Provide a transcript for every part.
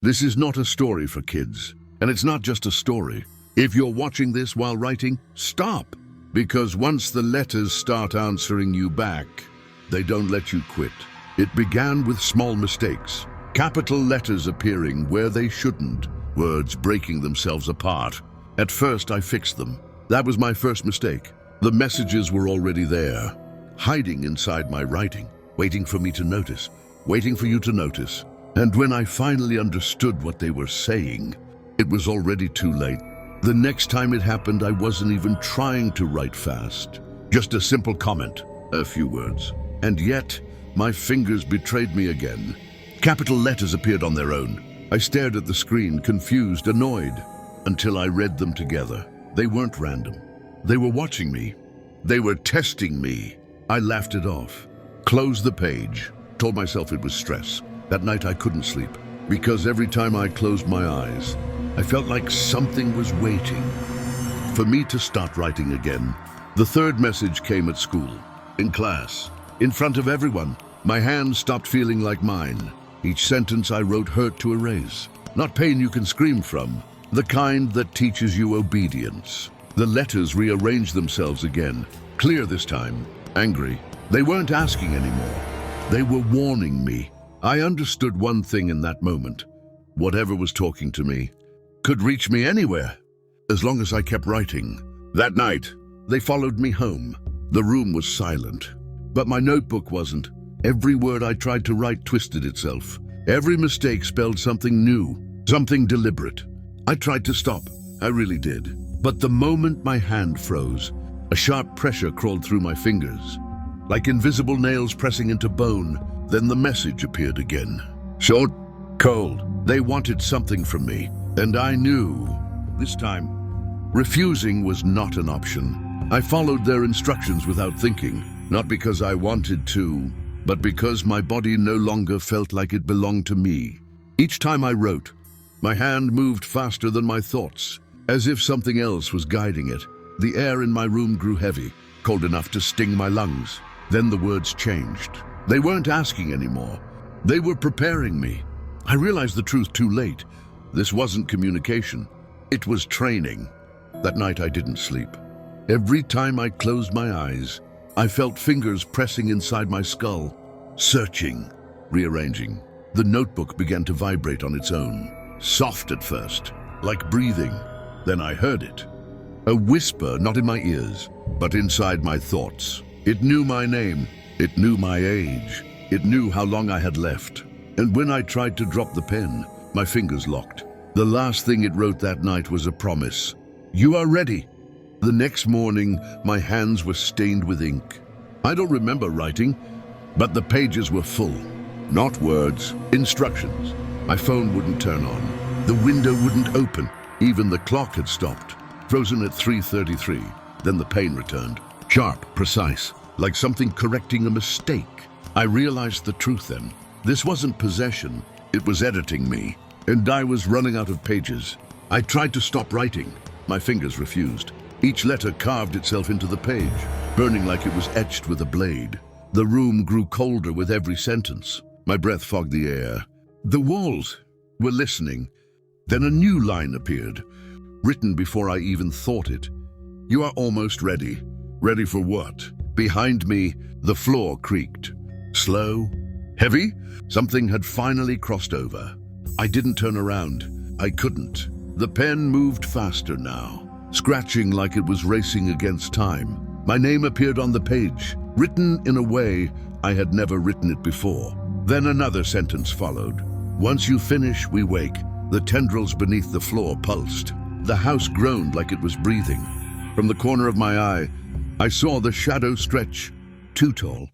This is not a story for kids, and it's not just a story. If you're watching this while writing, stop, because once the letters start answering you back, they don't let you quit. It began with small mistakes, capital letters appearing where they shouldn't, words breaking themselves apart. At first, I fixed them. That was my first mistake. The messages were already there, hiding inside my writing, waiting for me to notice, waiting for you to notice. And when I finally understood what they were saying, it was already too late. The next time it happened, I wasn't even trying to write fast. Just a simple comment, a few words. And yet, my fingers betrayed me again. Capital letters appeared on their own. I stared at the screen, confused, annoyed, until I read them together. They weren't random. They were watching me. They were testing me. I laughed it off, closed the page, told myself it was stress. That night I couldn't sleep, because every time I closed my eyes, I felt like something was waiting for me to start writing again. The third message came at school, in class, in front of everyone. My hands stopped feeling like mine. Each sentence I wrote hurt to erase. Not pain you can scream from, the kind that teaches you obedience. The letters rearranged themselves again, clear this time, angry. They weren't asking anymore. They were warning me. I understood one thing in that moment. Whatever was talking to me could reach me anywhere, as long as I kept writing. That night, they followed me home. The room was silent, but my notebook wasn't. Every word I tried to write twisted itself. Every mistake spelled something new, something deliberate. I tried to stop, I really did. But the moment my hand froze, a sharp pressure crawled through my fingers, like invisible nails pressing into bone. Then the message appeared again. Short, cold. They wanted something from me, and I knew. This time, refusing was not an option. I followed their instructions without thinking, not because I wanted to, but because my body no longer felt like it belonged to me. Each time I wrote, my hand moved faster than my thoughts, as if something else was guiding it. The air in my room grew heavy, cold enough to sting my lungs. Then the words changed. They weren't asking anymore. They were preparing me. I realized the truth too late. This wasn't communication. It was training. That night I didn't sleep. Every time I closed my eyes, I felt fingers pressing inside my skull, searching, rearranging. The notebook began to vibrate on its own, soft at first, like breathing. Then I heard it. A whisper, not in my ears, but inside my thoughts. It knew my name. It knew my age. It knew how long I had left. And when I tried to drop the pen, my fingers locked. The last thing it wrote that night was a promise. You are ready. The next morning, my hands were stained with ink. I don't remember writing, but the pages were full. Not words, instructions. My phone wouldn't turn on. The window wouldn't open. Even the clock had stopped, frozen at 3:33. Then the pain returned, sharp, precise, like something correcting a mistake. I realized the truth then. This wasn't possession, it was editing me, and I was running out of pages. I tried to stop writing. My fingers refused. Each letter carved itself into the page, burning like it was etched with a blade. The room grew colder with every sentence. My breath fogged the air. The walls were listening. Then a new line appeared, written before I even thought it. You are almost ready. Ready for what? Behind me, the floor creaked. Slow, heavy. Something had finally crossed over. I didn't turn around. I couldn't. The pen moved faster now, scratching like it was racing against time. My name appeared on the page, written in a way I had never written it before. Then another sentence followed. Once you finish, we wake. The tendrils beneath the floor pulsed. The house groaned like it was breathing. From the corner of my eye, I saw the shadow stretch. Too tall,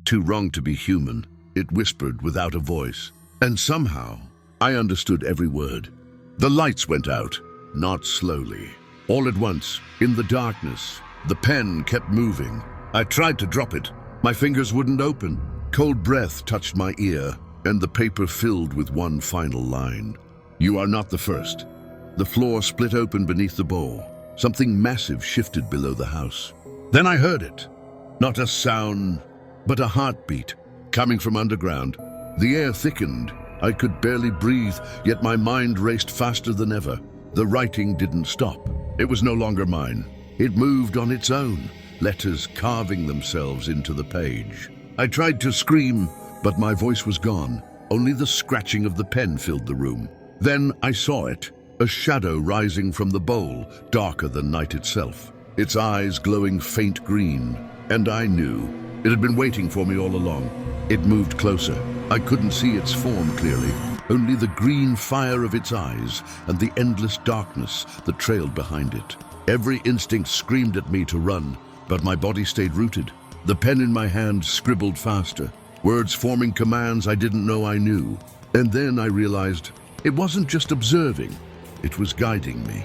too wrong to be human, it whispered without a voice. And somehow, I understood every word. The lights went out, not slowly. All at once, in the darkness, the pen kept moving. I tried to drop it. My fingers wouldn't open. Cold breath touched my ear, and the paper filled with one final line. You are not the first. The floor split open beneath the bowl. Something massive shifted below the house. Then I heard it. Not a sound, but a heartbeat coming from underground. The air thickened, I could barely breathe, yet my mind raced faster than ever. The writing didn't stop. It was no longer mine. It moved on its own, letters carving themselves into the page. I tried to scream, but my voice was gone. Only the scratching of the pen filled the room. Then I saw it, a shadow rising from the bowl, darker than night itself, its eyes glowing faint green. And I knew it had been waiting for me all along. It moved closer. I couldn't see its form clearly, only the green fire of its eyes and the endless darkness that trailed behind it. Every instinct screamed at me to run, but my body stayed rooted. The pen in my hand scribbled faster, words forming commands I didn't know I knew. And then I realized it wasn't just observing, it was guiding me,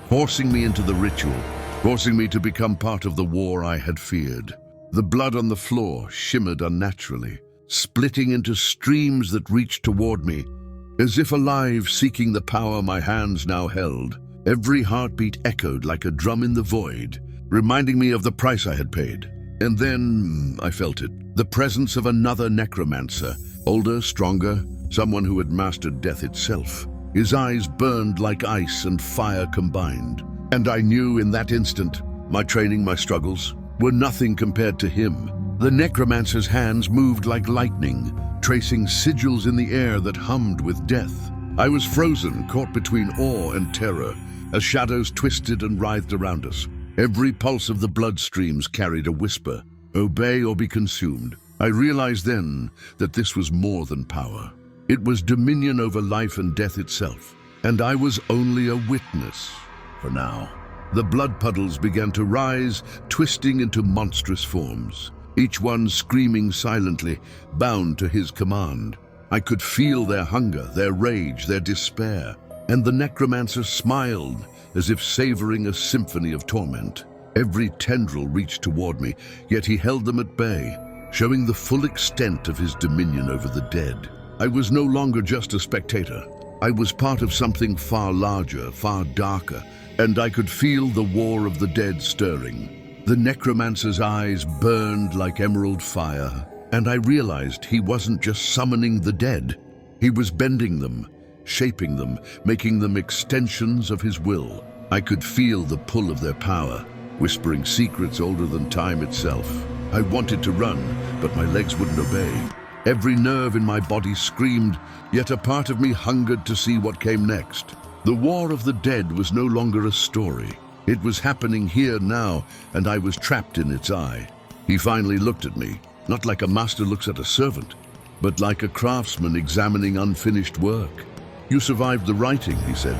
forcing me into the ritual, forcing me to become part of the war I had feared. The blood on the floor shimmered unnaturally, splitting into streams that reached toward me, as if alive, seeking the power my hands now held. Every heartbeat echoed like a drum in the void, reminding me of the price I had paid. And then I felt it, the presence of another necromancer, older, stronger, someone who had mastered death itself. His eyes burned like ice and fire combined. And I knew in that instant, my training, my struggles, were nothing compared to him. The necromancer's hands moved like lightning, tracing sigils in the air that hummed with death. I was frozen, caught between awe and terror, as shadows twisted and writhed around us. Every pulse of the bloodstreams carried a whisper, obey or be consumed. I realized then that this was more than power. It was dominion over life and death itself, and I was only a witness for now. The blood puddles began to rise, twisting into monstrous forms, each one screaming silently, bound to his command. I could feel their hunger, their rage, their despair, and the necromancer smiled as if savoring a symphony of torment. Every tendril reached toward me, yet he held them at bay, showing the full extent of his dominion over the dead. I was no longer just a spectator. I was part of something far larger, far darker, and I could feel the war of the dead stirring. The necromancer's eyes burned like emerald fire, and I realized he wasn't just summoning the dead. He was bending them, shaping them, making them extensions of his will. I could feel the pull of their power, whispering secrets older than time itself. I wanted to run, but my legs wouldn't obey. Every nerve in my body screamed, yet a part of me hungered to see what came next. The war of the dead was no longer a story. It was happening here now, and I was trapped in its eye. He finally looked at me, not like a master looks at a servant, but like a craftsman examining unfinished work. "You survived the writing," he said,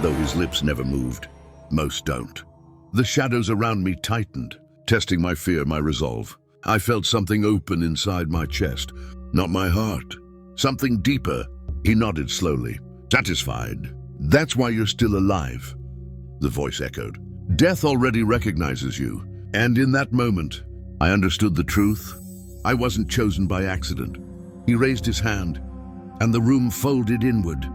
though his lips never moved. Most don't. The shadows around me tightened, testing my fear, my resolve. I felt something open inside my chest, not my heart. Something deeper. He nodded slowly, satisfied. "That's why you're still alive," the voice echoed. "Death already recognizes you." And in that moment, I understood the truth. I wasn't chosen by accident. He raised his hand, and the room folded inward.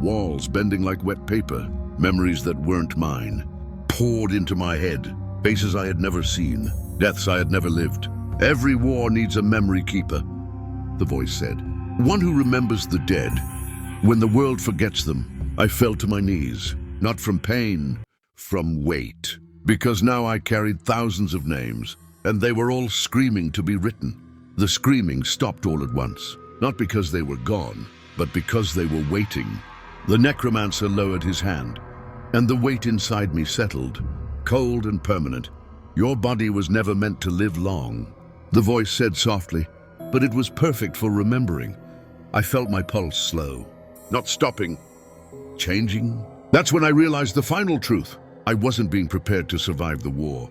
Walls bending like wet paper, memories that weren't mine, poured into my head. Faces I had never seen, deaths I had never lived. "Every war needs a memory keeper," the voice said. "One who remembers the dead. When the world forgets them." I fell to my knees, not from pain, from weight. Because now I carried thousands of names, and they were all screaming to be written. The screaming stopped all at once, not because they were gone, but because they were waiting. The necromancer lowered his hand, and the weight inside me settled, cold and permanent. "Your body was never meant to live long," the voice said softly, but it was perfect for remembering. I felt my pulse slow, not stopping, changing. That's when I realized the final truth. I wasn't being prepared to survive the war.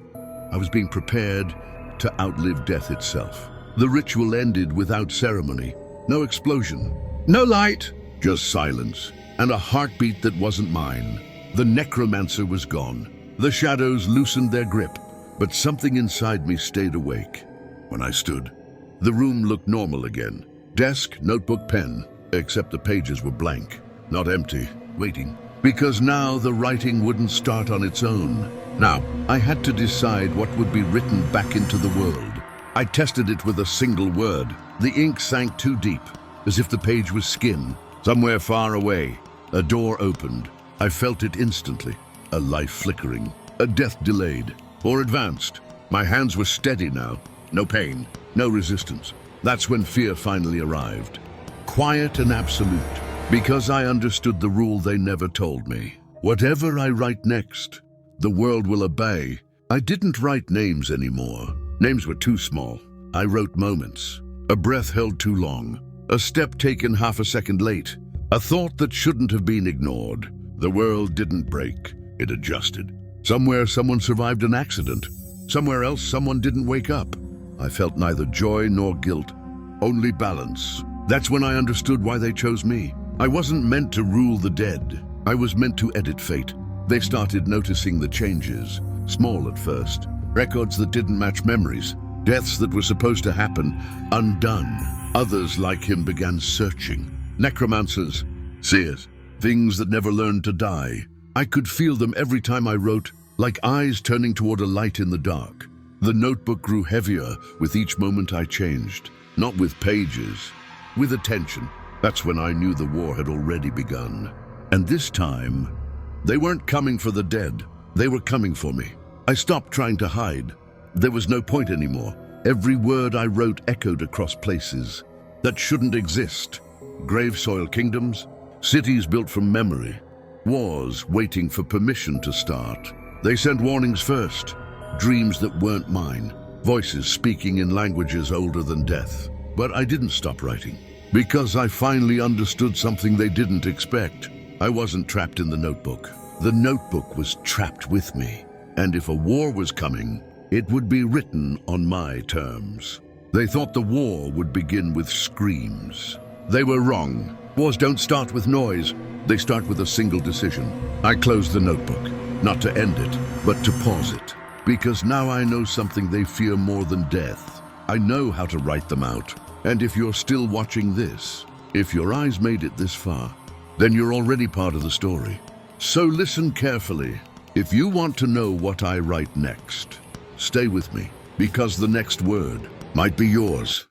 I was being prepared to outlive death itself. The ritual ended without ceremony. No explosion, no light, just silence, and a heartbeat that wasn't mine. The necromancer was gone. The shadows loosened their grip, but something inside me stayed awake. When I stood, the room looked normal again. Desk, notebook, pen, except the pages were blank, not empty, waiting. Because now the writing wouldn't start on its own. Now, I had to decide what would be written back into the world. I tested it with a single word. The ink sank too deep. as if the page was skin. Somewhere far away, a door opened. I felt it instantly. A life flickering, a death delayed, or advanced. My hands were steady now. No pain, no resistance. That's when fear finally arrived. Quiet and absolute, because I understood the rule they never told me. Whatever I write next, the world will obey. I didn't write names anymore. Names were too small. I wrote moments. A breath held too long. A step taken half a second late. A thought that shouldn't have been ignored. The world didn't break. It adjusted. Somewhere someone survived an accident. Somewhere else someone didn't wake up. I felt neither joy nor guilt, only balance. That's when I understood why they chose me. I wasn't meant to rule the dead. I was meant to edit fate. They started noticing the changes, small at first. Records that didn't match memories. Deaths that were supposed to happen, undone. Others like him began searching. Necromancers, seers, things that never learned to die. I could feel them every time I wrote, like eyes turning toward a light in the dark. The notebook grew heavier with each moment I changed. Not with pages, with attention. That's when I knew the war had already begun. And this time, they weren't coming for the dead. They were coming for me. I stopped trying to hide. There was no point anymore. Every word I wrote echoed across places that shouldn't exist. Grave soil kingdoms, cities built from memory, wars waiting for permission to start. They sent warnings first, dreams that weren't mine, voices speaking in languages older than death. But I didn't stop writing, because I finally understood something they didn't expect. I wasn't trapped in the notebook. The notebook was trapped with me. And if a war was coming, it would be written on my terms. They thought the war would begin with screams. They were wrong. Wars don't start with noise. They start with a single decision. I closed the notebook, not to end it, but to pause it. Because now I know something they fear more than death. I know how to write them out. And if you're still watching this, if your eyes made it this far, then you're already part of the story. So listen carefully. If you want to know what I write next, stay with me, because the next word might be yours.